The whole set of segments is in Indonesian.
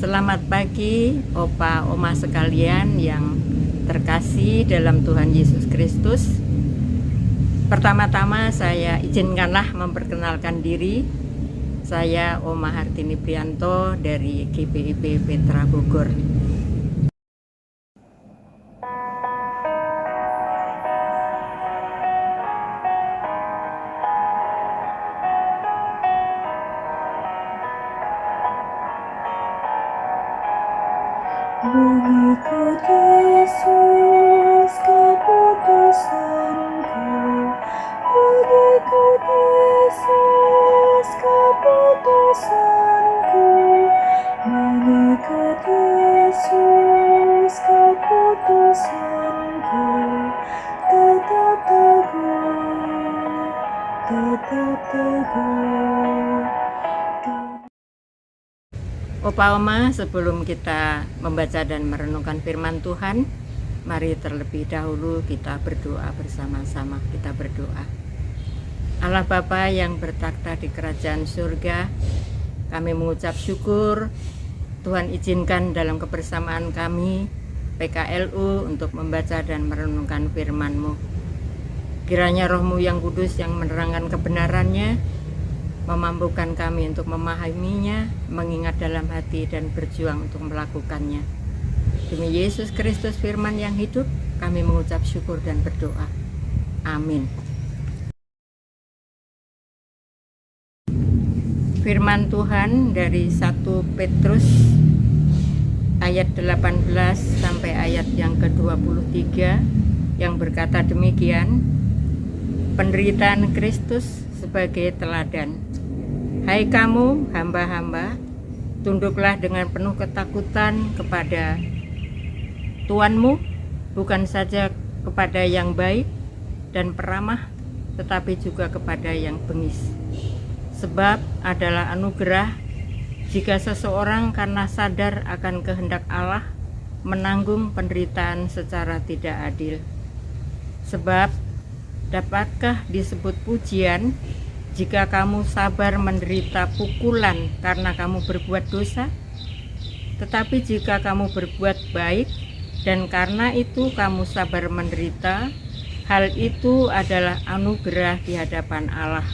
Selamat pagi Opa Oma sekalian yang terkasih dalam Tuhan Yesus Kristus. Pertama-tama saya izinkanlah memperkenalkan diri. Saya Oma Hartini Prianto dari GPIP Petra Bogor. Mengikut Yesus keputusanku, mengikut Yesus keputusanku, mengikut Yesus keputusanku, tetap teguh, tetap teguh. Opa Oma, sebelum kita membaca dan merenungkan firman Tuhan, mari terlebih dahulu kita berdoa bersama-sama. Kita berdoa. Allah Bapa yang bertakhta di kerajaan surga, kami mengucap syukur. Tuhan izinkan dalam kebersamaan kami PKLU untuk membaca dan merenungkan firman-Mu. Kiranya Roh-Mu yang kudus yang menerangkan kebenarannya memampukan kami untuk memahaminya, mengingat dalam hati dan berjuang untuk melakukannya. Demi Yesus Kristus firman yang hidup, kami mengucap syukur dan berdoa. Amin. Firman Tuhan dari 1 Petrus ayat 18 sampai ayat yang ke-23 yang berkata demikian, penderitaan Kristus sebagai teladan. Hai kamu hamba-hamba, tunduklah dengan penuh ketakutan kepada Tuanmu, bukan saja kepada yang baik dan peramah, tetapi juga kepada yang bengis. Sebab adalah anugerah jika seseorang karena sadar akan kehendak Allah menanggung penderitaan secara tidak adil. Sebab dapatkah disebut pujian jika kamu sabar menderita pukulan karena kamu berbuat dosa? Tetapi jika kamu berbuat baik dan karena itu kamu sabar menderita, hal itu adalah anugerah di hadapan Allah.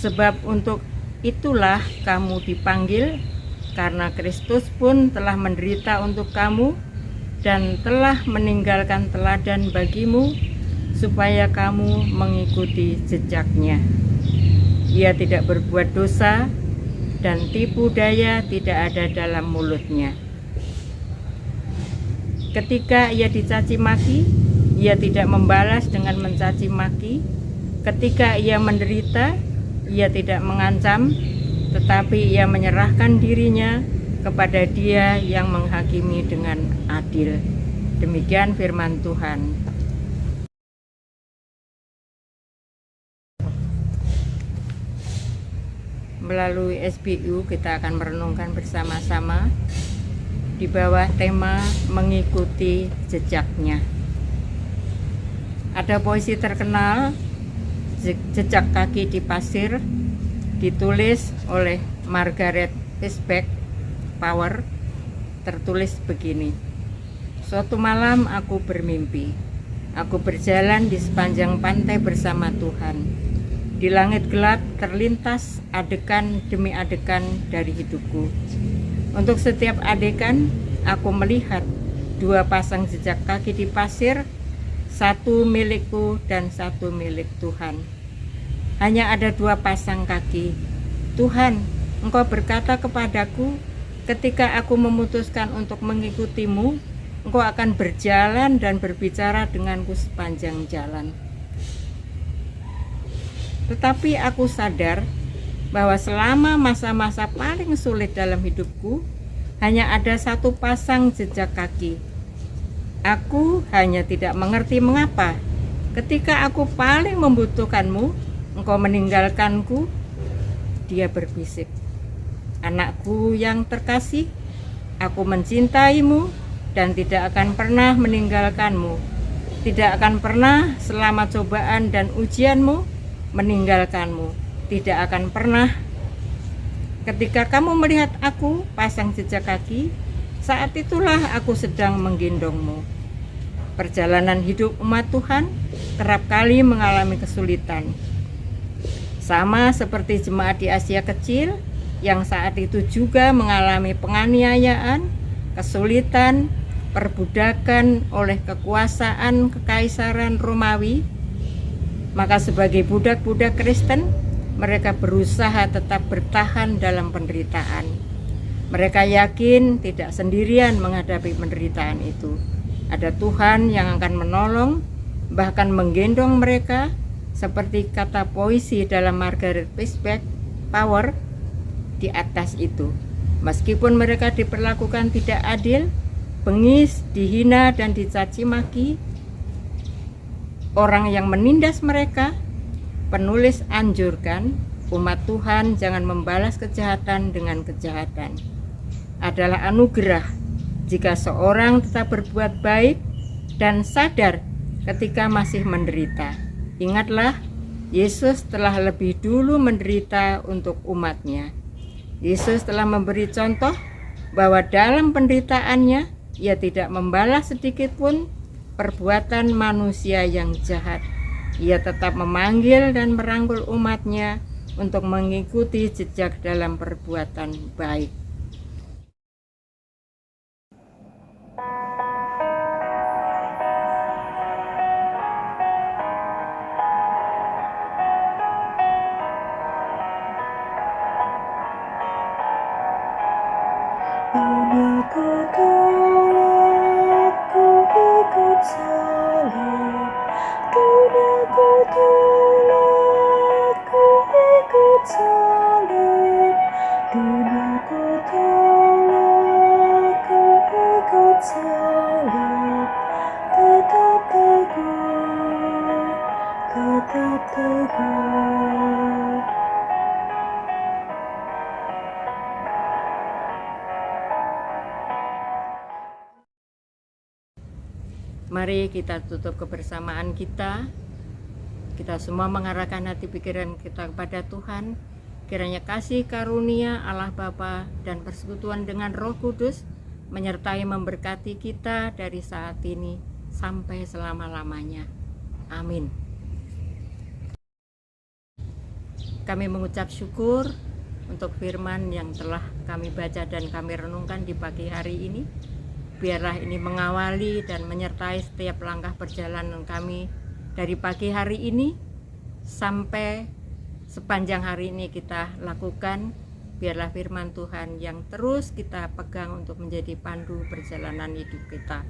Sebab untuk itulah kamu dipanggil, karena Kristus pun telah menderita untuk kamu dan telah meninggalkan teladan bagimu, supaya kamu mengikuti jejaknya. Ia tidak berbuat dosa dan tipu daya tidak ada dalam mulutnya. Ketika ia dicaci maki, ia tidak membalas dengan mencaci maki. Ketika ia menderita, ia tidak mengancam, tetapi ia menyerahkan dirinya kepada Dia yang menghakimi dengan adil. Demikian firman Tuhan. Melalui SBU kita akan merenungkan bersama-sama di bawah tema mengikuti jejaknya. Ada puisi terkenal, Jejak Kaki di Pasir, ditulis oleh Margaret Fishback Power. Tertulis begini: suatu malam aku bermimpi, aku berjalan di sepanjang pantai bersama Tuhan. Di langit gelap terlintas adegan demi adegan dari hidupku. Untuk setiap adegan, aku melihat dua pasang jejak kaki di pasir, satu milikku dan satu milik Tuhan. Hanya ada dua pasang kaki. Tuhan, Engkau berkata kepadaku, ketika aku memutuskan untuk mengikutimu, Engkau akan berjalan dan berbicara denganku sepanjang jalan. Tetapi aku sadar bahwa selama masa-masa paling sulit dalam hidupku, hanya ada satu pasang jejak kaki. Aku hanya tidak mengerti mengapa ketika aku paling membutuhkanmu, Engkau meninggalkanku. Dia berbisik, anakku yang terkasih, aku mencintaimu dan tidak akan pernah meninggalkanmu. Tidak akan pernah selama cobaan dan ujianmu meninggalkanmu. Tidak akan pernah Ketika kamu melihat aku pasang jejak kaki, saat itulah aku sedang menggendongmu. Perjalanan hidup umat Tuhan kerap kali mengalami kesulitan. Sama seperti jemaat di Asia Kecil yang saat itu juga mengalami penganiayaan, kesulitan, perbudakan oleh kekuasaan kekaisaran Romawi. Maka sebagai budak-budak Kristen, mereka berusaha tetap bertahan dalam penderitaan. Mereka yakin tidak sendirian menghadapi penderitaan itu. Ada Tuhan yang akan menolong, bahkan menggendong mereka, seperti kata puisi dalam Margaret Peaceback, Power, di atas itu. Meskipun mereka diperlakukan tidak adil, bengis, dihina, dan dicaci maki, orang yang menindas mereka, penulis anjurkan umat Tuhan jangan membalas kejahatan dengan kejahatan. Adalah anugerah jika seorang tetap berbuat baik dan sadar ketika masih menderita. Ingatlah, Yesus telah lebih dulu menderita untuk umatnya. Yesus telah memberi contoh bahwa dalam penderitaannya ia tidak membalas sedikit pun perbuatan manusia yang jahat. Ia tetap memanggil dan merangkul umatnya untuk mengikuti jejak dalam perbuatan baik. Duniaku tolak, ku ikut salib. Duniaku tolak, ku ikut salib. Duniaku tolak, ku ikut salib. Tetap teguh, tetap teguh. Mari kita tutup kebersamaan kita. Kita semua mengarahkan hati pikiran kita kepada Tuhan. Kiranya kasih karunia Allah Bapa dan persekutuan dengan Roh Kudus menyertai memberkati kita dari saat ini sampai selama-lamanya. Amin. Kami mengucap syukur untuk firman yang telah kami baca dan kami renungkan di pagi hari ini. Biarlah ini mengawali dan menyertai setiap langkah perjalanan kami dari pagi hari ini sampai sepanjang hari ini kita lakukan. Biarlah firman Tuhan yang terus kita pegang untuk menjadi pandu perjalanan hidup kita.